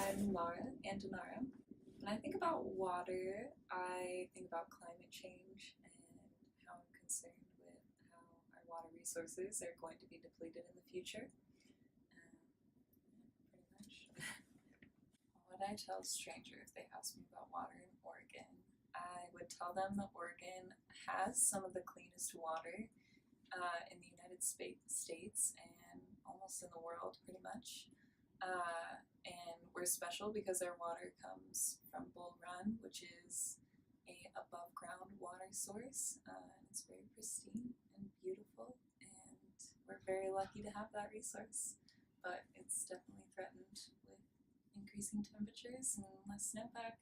I'm Lara Andanara. When I think about water, I think about climate change and how I'm concerned with how our water resources are going to be depleted in the future. Pretty much. What would I tell a stranger if they asked me about water in Oregon? I would tell them that Oregon has some of the cleanest water in the United States and almost in the world, pretty much. And we're special because our water comes from Bull Run, which is a above ground water source. And it's very pristine and beautiful, and we're very lucky to have that resource. But it's definitely threatened with increasing temperatures and less snowpack.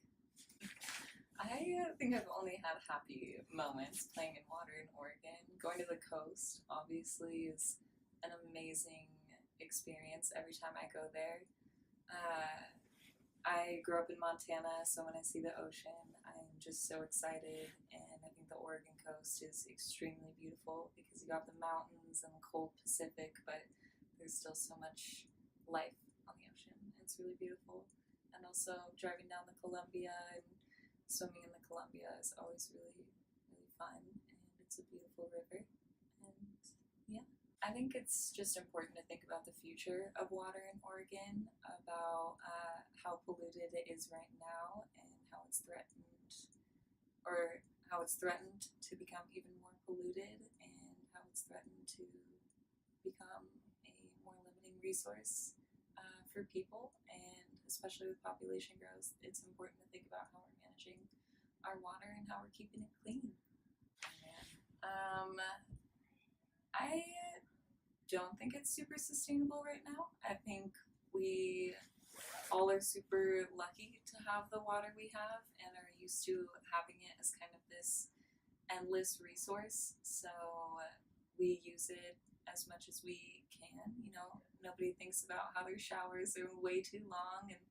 I think I've only had happy moments playing in water in Oregon. Going to the coast, obviously, is an amazing experience every time I go there. I grew up in Montana, so when I see the ocean, I'm just so excited. And I think the Oregon coast is extremely beautiful because you got the mountains and the cold Pacific, but there's still so much life on the ocean. It's really beautiful. And also driving down the Columbia and swimming in the Columbia is always really, really fun, and it's a beautiful river. And yeah, I think it's just important to think about the future of water in Oregon, about how polluted it is right now, and how it's threatened to become even more polluted, and how it's threatened to become a more limiting resource for people, and especially with population growth, it's important to think about how we're managing our water and how we're keeping it clean. I don't think it's super sustainable right now. I think we all are super lucky to have the water we have and are used to having it as kind of this endless resource. So we use it as much as we can. You know, nobody thinks about how their showers are way too long, and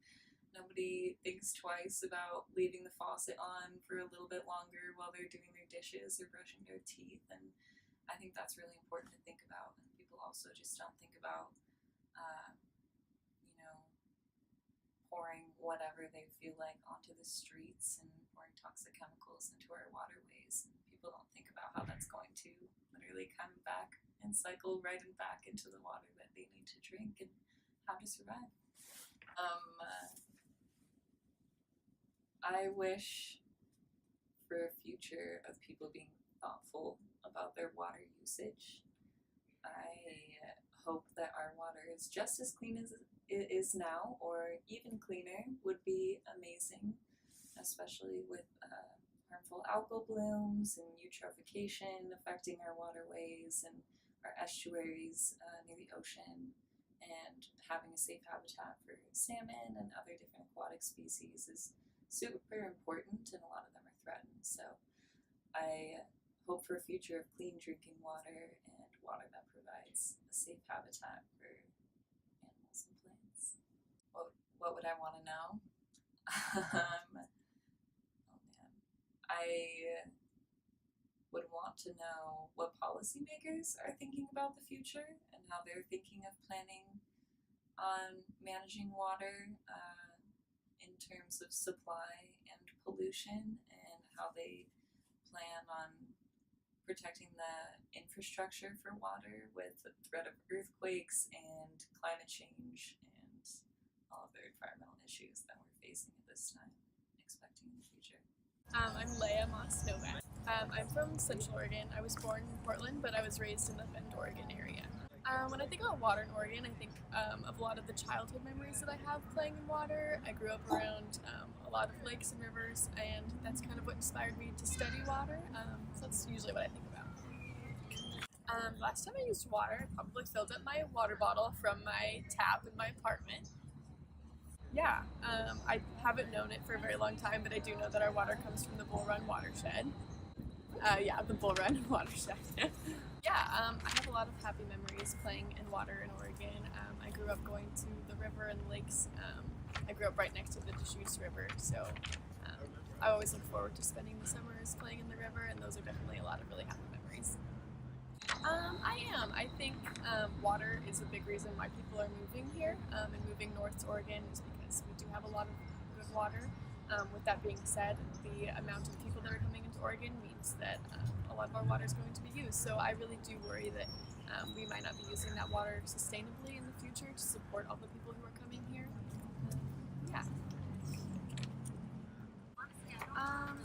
nobody thinks twice about leaving the faucet on for a little bit longer while they're doing their dishes or brushing their teeth. And I think that's really important to think about. And people also just don't think about, you know, pouring whatever they feel like onto the streets and pouring toxic chemicals into our waterways. And people don't think about how that's going to literally come back and cycle right and back into the water that they need to drink and how to survive. I wish for a future of people being thoughtful about their water usage. I hope that our water is just as clean as it is now, or even cleaner would be amazing, especially with harmful algal blooms and eutrophication affecting our waterways and our estuaries near the ocean, and having a safe habitat for salmon and other different aquatic species is super important, and a lot of them are threatened. So I hope for a future of clean drinking water and water that provides a safe habitat for animals and plants. What would I want to know? Oh man. I would want to know what policymakers are thinking about the future and how they're thinking of planning on managing water in terms of supply and pollution, and how they plan on protecting the infrastructure for water with the threat of earthquakes and climate change and all of the environmental issues that we're facing at this time, expecting in the future. I'm Leia Moss Novak. I'm from Central Oregon. I was born in Portland, but I was raised in the Bend, Oregon area. When I think about water in Oregon, I think of a lot of the childhood memories that I have playing in water. I grew up around a lot of lakes and rivers, and that's kind of what inspired me to study water. So that's usually what I think about. Last time I used water, I probably filled up my water bottle from my tap in my apartment. Yeah, I haven't known it for a very long time, but I do know that our water comes from the Bull Run watershed. The Bull Run watershed. I have a lot of happy memories playing in water in Oregon. I grew up going to the river and the lakes. I grew up right next to the Deschutes River, so I always look forward to spending the summers playing in the river, and those are definitely a lot of really happy memories. I am. I think water is a big reason why people are moving here and moving north to Oregon is because we do have a a lot of good water. With that being said, the amount of people that are coming into Oregon means that a lot of our water is going to be used. So I really do worry that we might not be using that water sustainably in the future to support all the people who are coming here. Yeah.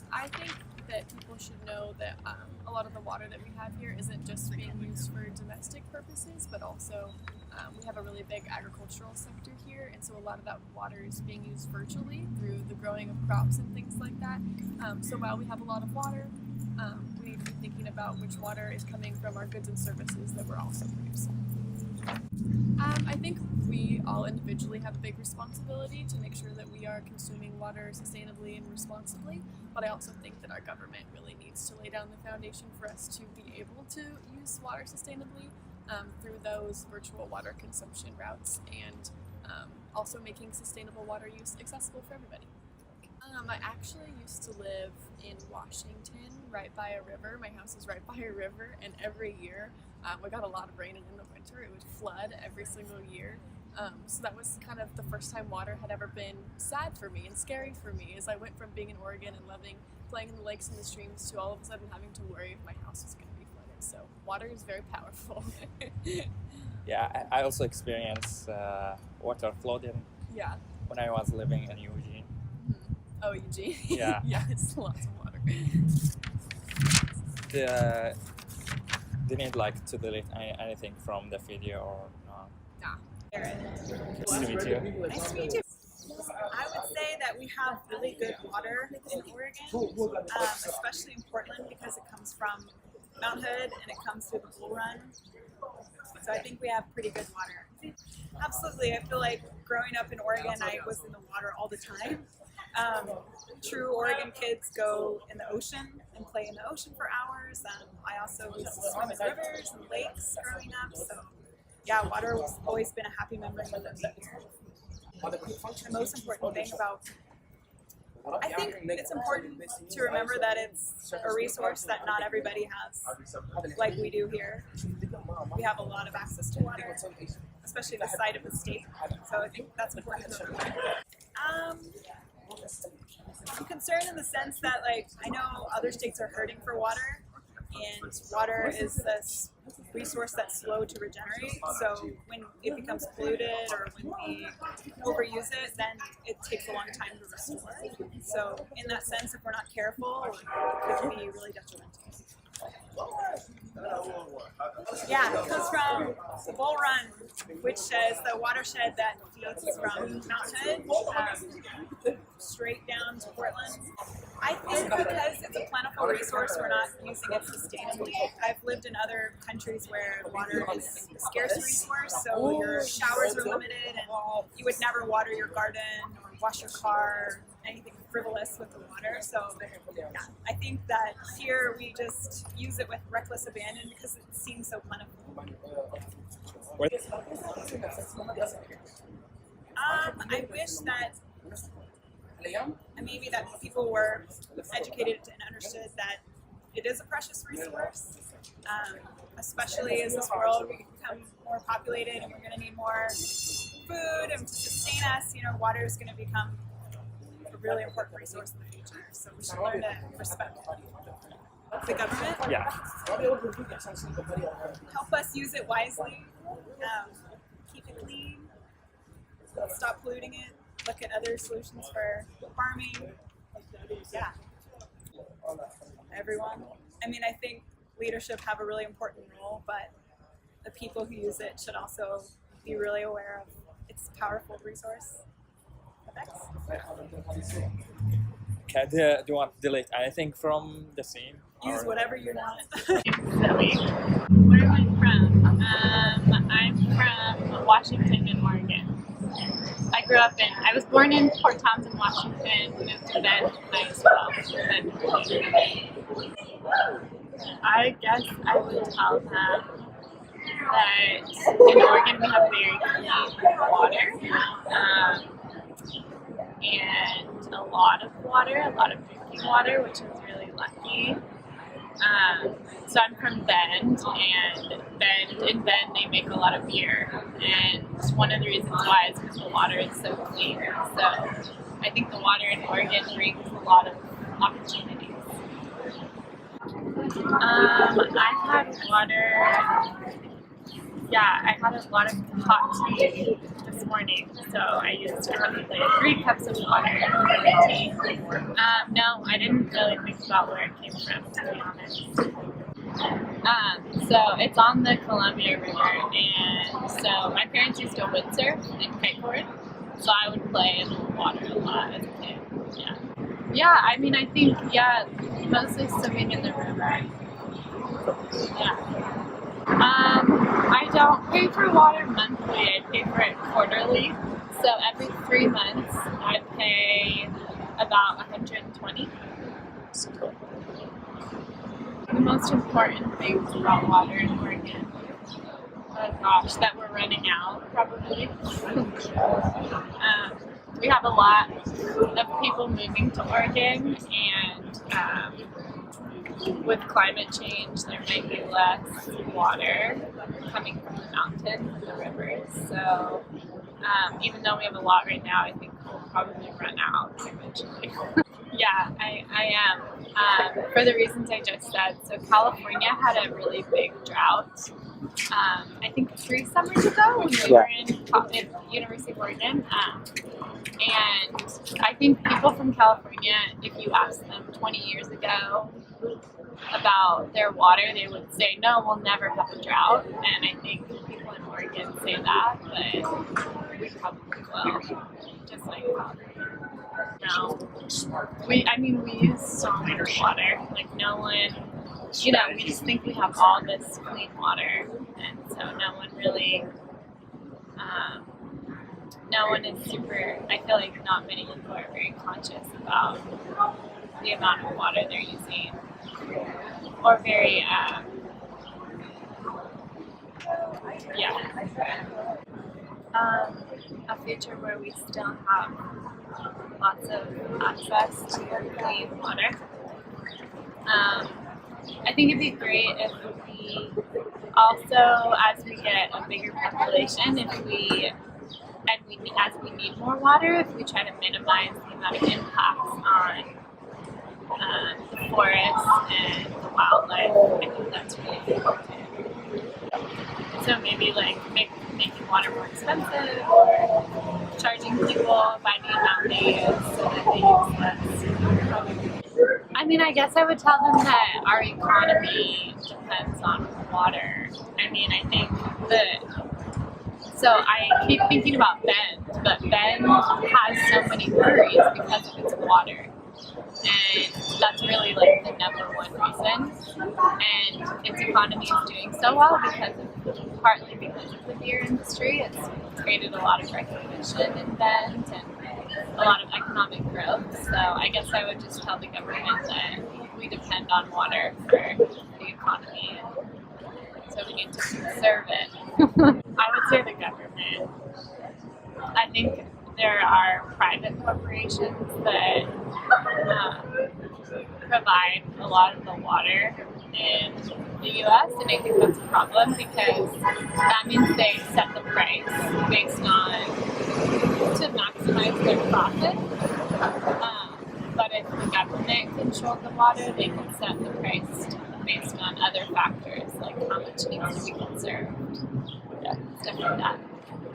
I think that people should know that a lot of the water that we have here isn't just being used for domestic purposes, but also we have a really big agricultural sector here, and so a lot of that water is being used virtually through the growing of crops and things like that. So while we have a lot of water, we need to be thinking about which water is coming from our goods and services that we're also producing. I think we all individually have a big responsibility to make sure that we are consuming water sustainably and responsibly, but I also think that our government really needs to lay down the foundation for us to be able to use water sustainably through those virtual water consumption routes, and also making sustainable water use accessible for everybody. I actually used to live in Washington, right by a river. My house is right by a river, and every year we got a lot of rain, and in the winter it would flood every single year. So that was kind of the first time water had ever been sad for me and scary for me, as I went from being in Oregon and loving playing in the lakes and the streams to all of a sudden having to worry if my house was going to be flooded. So water is very powerful. Yeah, I also experienced water flooding Yeah. when I was living in Eugene. Oh, Eugene. Yeah. Yeah, it's lots of water. They need like to delete anything from the video or not. Nice to meet you. Nice to meet you. I would say that we have really good water in Oregon, especially in Portland because it comes from Mount Hood and it comes through the Bull Run. So I think we have pretty good water. Absolutely. I feel like growing up in Oregon, I was in the water all the time. True Oregon kids go in the ocean and play in the ocean for hours. I also used to swim in rivers and lakes growing up. So yeah, water has always been a happy memory with me. The most important thing about, I think it's important to remember that it's a resource that not everybody has, like we do here. We have a lot of access to water, especially the side of the state. So I think that's important to remember. I'm concerned in the sense that, like, I know other states are hurting for water, and water is this resource that's slow to regenerate. So when it becomes polluted or when we overuse it, then it takes a long time to restore. So in that sense, if we're not careful, it could be really detrimental. Yeah, it comes from the Bull Run, which is the watershed that feeds from Mount Hood straight down to Portland. I think because it's a plentiful resource, we're not using it sustainably. I've lived in other countries where water is a scarce resource, so your showers are limited and you would never water your garden or wash your car, anything frivolous with the water. So yeah, I think that here we just use it with reckless abandon because it seems so plentiful. I wish that maybe that people were educated and understood that it is a precious resource, especially as this world become more populated and we're going to need more food and to sustain us. You know, water is going to become a really important resource in the future. So we should learn to respect the government. Yeah. Help us use it wisely. Keep it clean. Stop polluting it. Look at other solutions for farming. Yeah. Everyone. I mean, I think leadership have a really important role, but the people who use it should also be really aware of its powerful resource. Okay, do you want to delete anything from the scene? Use whatever you want. Where am I from? I'm from Washington in Oregon. I was born in Fort Thompson, Washington, moved to Bend when I was 12. I guess I would tell them that in Oregon we have very clean water. And a lot of drinking water, which is really lucky. So I'm from Bend, and in Bend they make a lot of beer, and one of the reasons why is because the water is so clean. So I think the water in Oregon brings a lot of opportunities. I've had water. Yeah, I had a lot of hot tea this morning, so I used probably 3 cups of water for my tea. No, I didn't really think about where it came from, to be honest. So it's on the Columbia River, and so my parents used to windsurf and kiteboard, so I would play in the water a lot as a kid. Yeah, I mean, I think, mostly swimming in the river. Yeah. I don't pay for water monthly, I pay for it quarterly. So every 3 months I pay about $120. The most important things about water in Oregon, oh gosh, that we're running out probably. We have a lot of people moving to Oregon, and with climate change, there might be less water coming from the mountains and the rivers. So even though we have a lot right now, I think we'll probably run out eventually. Yeah, I am. For the reasons I just said. So California had a really big drought. I think 3 summers ago when we were in University of Oregon. And I think people from California, if you asked them 20 years ago about their water, they would say, no, we'll never have a drought. And I think people in Oregon say that, but we probably will, just like California. No. We use so much water. Like no one, we just think we have all this clean water, and so no one really, no one is super, I feel like not many people are very conscious about the amount of water they're using, or very, a future where we still have lots of access to clean water. I think it'd be great if we also, as we get a bigger population, as we need more water, if we try to minimize the amount of impacts on the forests and the wildlife. I think that's really important. So maybe making water more expensive, or charging people by the amount they use so that they use less. I mean, I guess I would tell them that our economy depends on water. I mean, I think so I keep thinking about Bend, but Bend has so many worries because of its water. And that's really the #1 reason. And its economy is doing so well partly because of the beer industry. It's created a lot of recognition in Bend and a lot of economic growth. So I guess I would just tell the government that we depend on water for the economy, so we need to conserve it. I would say the government. I think there are private corporations that provide a lot of the water in the U.S., and I think that's a problem because that means they set the price based on to maximize their profit. But if the government controlled the water, they can set the price based on other factors, like how much needs to be conserved, stuff like that.